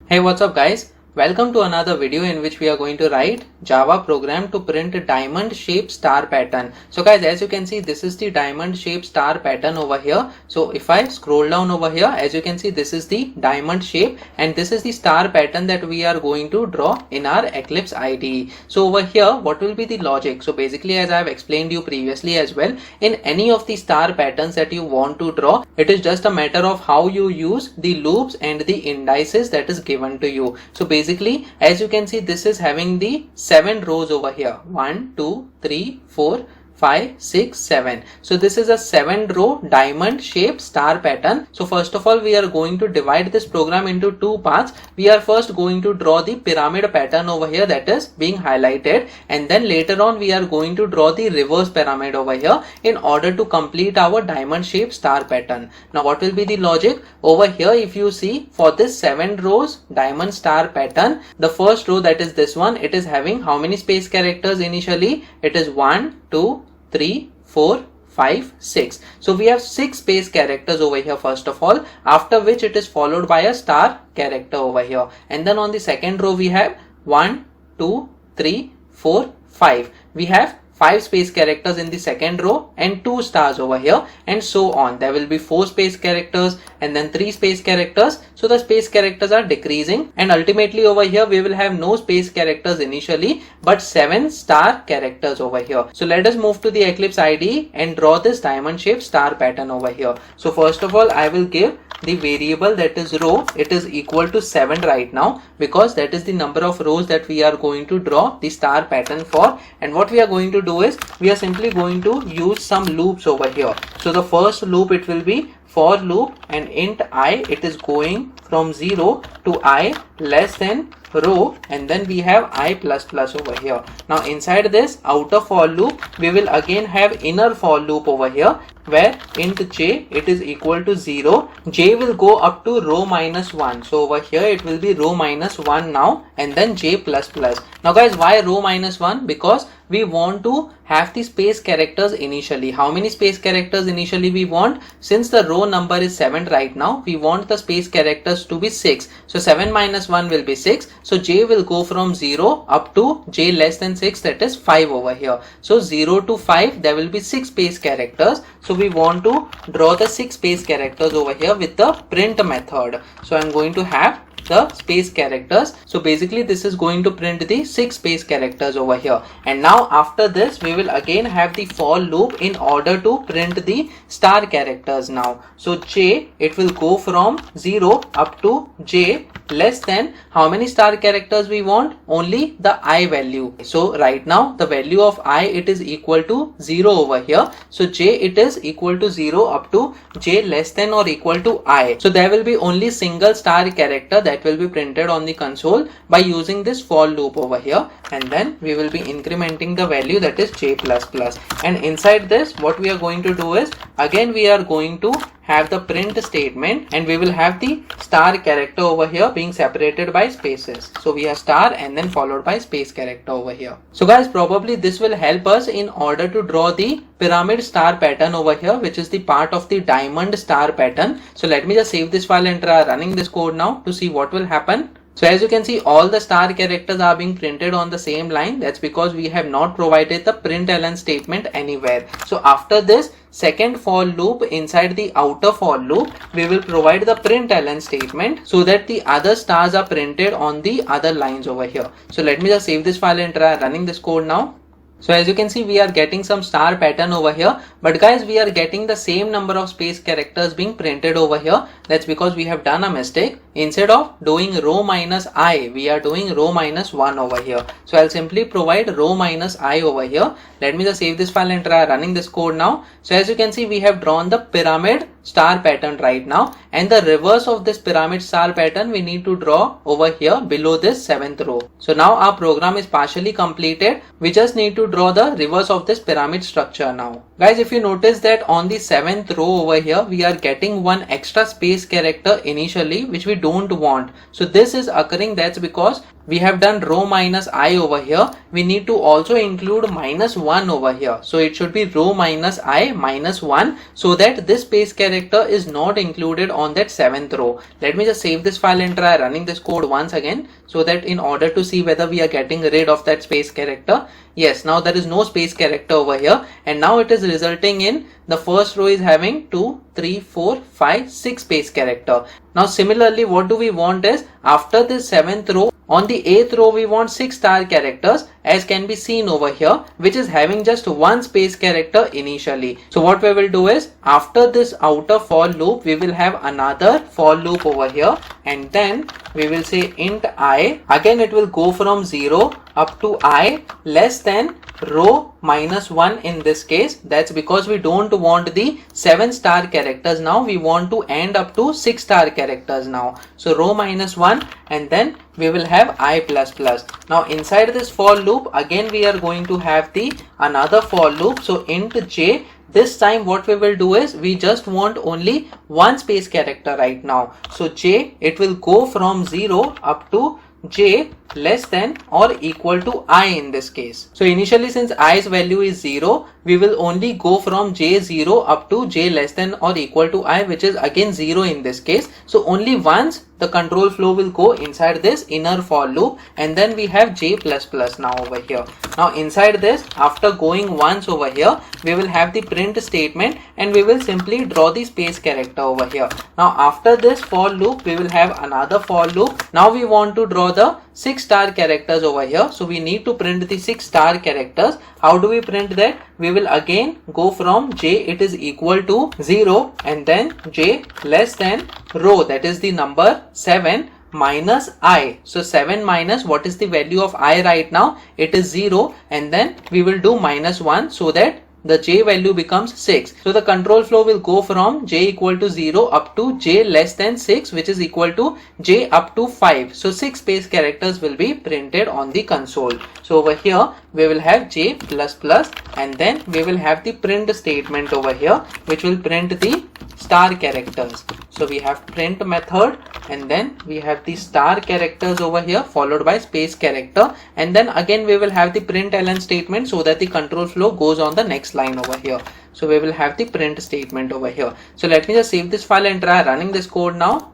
Hey, what's up guys? Welcome to another video in which we are going to write Java program to print a diamond shaped star pattern. So guys, as you can see, this is the diamond shaped star pattern over here. So if I scroll down over here, as you can see, this is the diamond shape and this is the star pattern that we are going to draw in our Eclipse IDE. So over here, what will be the logic? So basically, as I have explained you previously as well, in any of the star patterns that you want to draw, it is just a matter of how you use the loops and the indices that is given to you. So basically, as you can see, this is having the 7 rows over here. 1, 2, 3, 4, 5, 6, 7. So this is a 7 row diamond shaped star pattern. So first of all, we are going to divide this program into two parts. We are first going to draw the pyramid pattern over here that is being highlighted, and then later on we are going to draw the reverse pyramid over here in order to complete our diamond shaped star pattern. Now what will be the logic? Over here, if you see, for this 7 rows diamond star pattern, the first row, that is this one, it is having how many space characters initially? It is 1, 2, 3, 4, 5, 6. So we have 6 space characters over here first of all, after which it is followed by a star character over here. And then on the second row we have 1, 2, 3, 4, 5. We have 5 space characters in the second row and 2 stars over here, and so on. There will be 4 space characters and then 3 space characters. So the space characters are decreasing, and ultimately over here we will have no space characters initially but 7 star characters over here. So let us move to the Eclipse IDE and draw this diamond shaped star pattern over here. So first of all, I will give the variable that is row, it is equal to 7 right now, because that is the number of rows that we are going to draw the star pattern for. And what we are going to do is, we are simply going to use some loops over here. So the first loop, it will be for loop, and int I, it is going from 0 to I less than row, and then we have I plus plus over here. Now inside this outer for loop, we will again have inner for loop over here, where int j, it is equal to 0. J will go up to row minus 1. So over here it will be row minus 1 now, and then j plus plus. Now guys, why row minus 1? Because we want to have the space characters initially. How many space characters initially we want? Since the row number is 7 right now, we want the space characters to be 6. So 7 minus 1 will be 6. So j will go from 0 up to j less than 6, that is 5 over here. So 0 to 5, there will be 6 space characters. So we want to draw the 6 space characters over here with the print method. So I'm going to have the space characters. So basically this is going to print the 6 space characters over here. And now after this, we will again have the for loop in order to print the star characters now. So j, it will go from 0 up to j less than how many star characters we want? Only the I value. So right now the value of I, it is equal to 0 over here. So j, it is equal to 0 up to j less than or equal to I. So there will be only single star character that will be printed on the console by using this for loop over here, and then we will be incrementing the value, that is j plus plus. And inside this, what we are going to do is, again we are going to have the print statement, and we will have the star character over here being separated by spaces. So we have star and then followed by space character over here. So guys, probably this will help us in order to draw the pyramid star pattern over here, which is the part of the diamond star pattern. So let me just save this file and try running this code now to see what will happen. So as you can see, all the star characters are being printed on the same line. That's because we have not provided the println statement anywhere. So after this second for loop, inside the outer for loop, we will provide the println statement so that the other stars are printed on the other lines over here. So let me just save this file and try running this code now. So as you can see, we are getting some star pattern over here, but guys, we are getting the same number of space characters being printed over here. That's because we have done a mistake. Instead of doing row minus I, we are doing row minus 1 over here. So I'll simply provide row minus I over here. Let me just save this file and try running this code now. So as you can see, we have drawn the pyramid star pattern right now, and the reverse of this pyramid star pattern we need to draw over here below this 7th row. So now our program is partially completed. We just need to draw the reverse of this pyramid structure now. Guys, if you notice that on the 7th row over here, we are getting one extra space character initially, which we don't want. So this is occurring, that's because we have done row minus I over here, we need to also include minus 1 over here. So it should be row minus I minus 1, so that this space character is not included on that 7th row. Let me just save this file and try running this code once again, so that in order to see whether we are getting rid of that space character. Yes, now there is no space character over here, and now it is resulting in the first row is having 2, 3, 4, 5, 6 space character. Now similarly, what do we want is, after this 7th row, on the 8th row we want 6 star characters, as can be seen over here, which is having just 1 space character initially. So what we will do is, after this outer for loop, we will have another for loop over here, and then we will say int I. Again it will go from 0 up to I less than row minus 1 in this case. That's because we don't want the 7 star characters now, we want to end up to 6 star characters now. So row minus 1, and then we will have I plus plus. Now inside this for loop, again we are going to have the another for loop. So int j, this time what we will do is, we just want only 1 space character right now. So j, it will go from 0 up to j less than or equal to I in this case. So initially, since i's value is 0, we will only go from j0 up to j less than or equal to I, which is again 0 in this case. So only once the control flow will go inside this inner for loop, and then we have j plus plus now over here. Now inside this, after going once over here, we will have the print statement, and we will simply draw the space character over here. Now after this for loop, we will have another for loop. Now we want to draw the 6 star characters over here, so we need to print the 6 star characters. How do we print that? We will again go from j, it is equal to 0, and then j less than row, that is the number 7 minus I. So 7 minus, what is the value of I right now? It is 0, and then we will do minus 1, so that the j value becomes 6. So the control flow will go from j equal to 0 up to j less than 6, which is equal to j up to 5. So 6 space characters will be printed on the console. So over here we will have j plus plus, and then we will have the print statement over here, which will print the star characters. So we have print method, and then we have the star characters over here followed by space character, and then again we will have the println statement, so that the control flow goes on the next line over here. So we will have the print statement over here. So let me just save this file and try running this code now.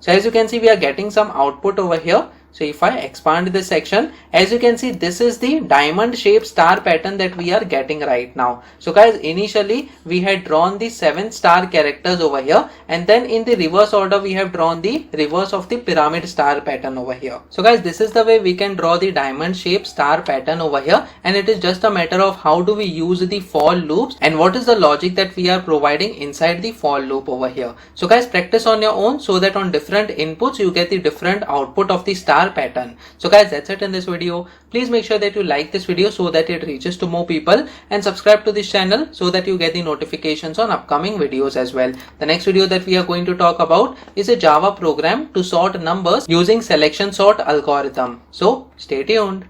So as you can see, we are getting some output over here. So if I expand this section, as you can see, this is the diamond shaped star pattern that we are getting right now. So guys, initially we had drawn the 7 star characters over here, and then in the reverse order we have drawn the reverse of the pyramid star pattern over here. So guys, this is the way we can draw the diamond shaped star pattern over here, and it is just a matter of how do we use the for loops and what is the logic that we are providing inside the for loop over here. So guys, practice on your own, so that on different inputs you get the different output of the star pattern. So guys, that's it in this video. Please make sure that you like this video so that it reaches to more people, and subscribe to this channel so that you get the notifications on upcoming videos as well. The next video that we are going to talk about is a Java program to sort numbers using selection sort algorithm. So stay tuned.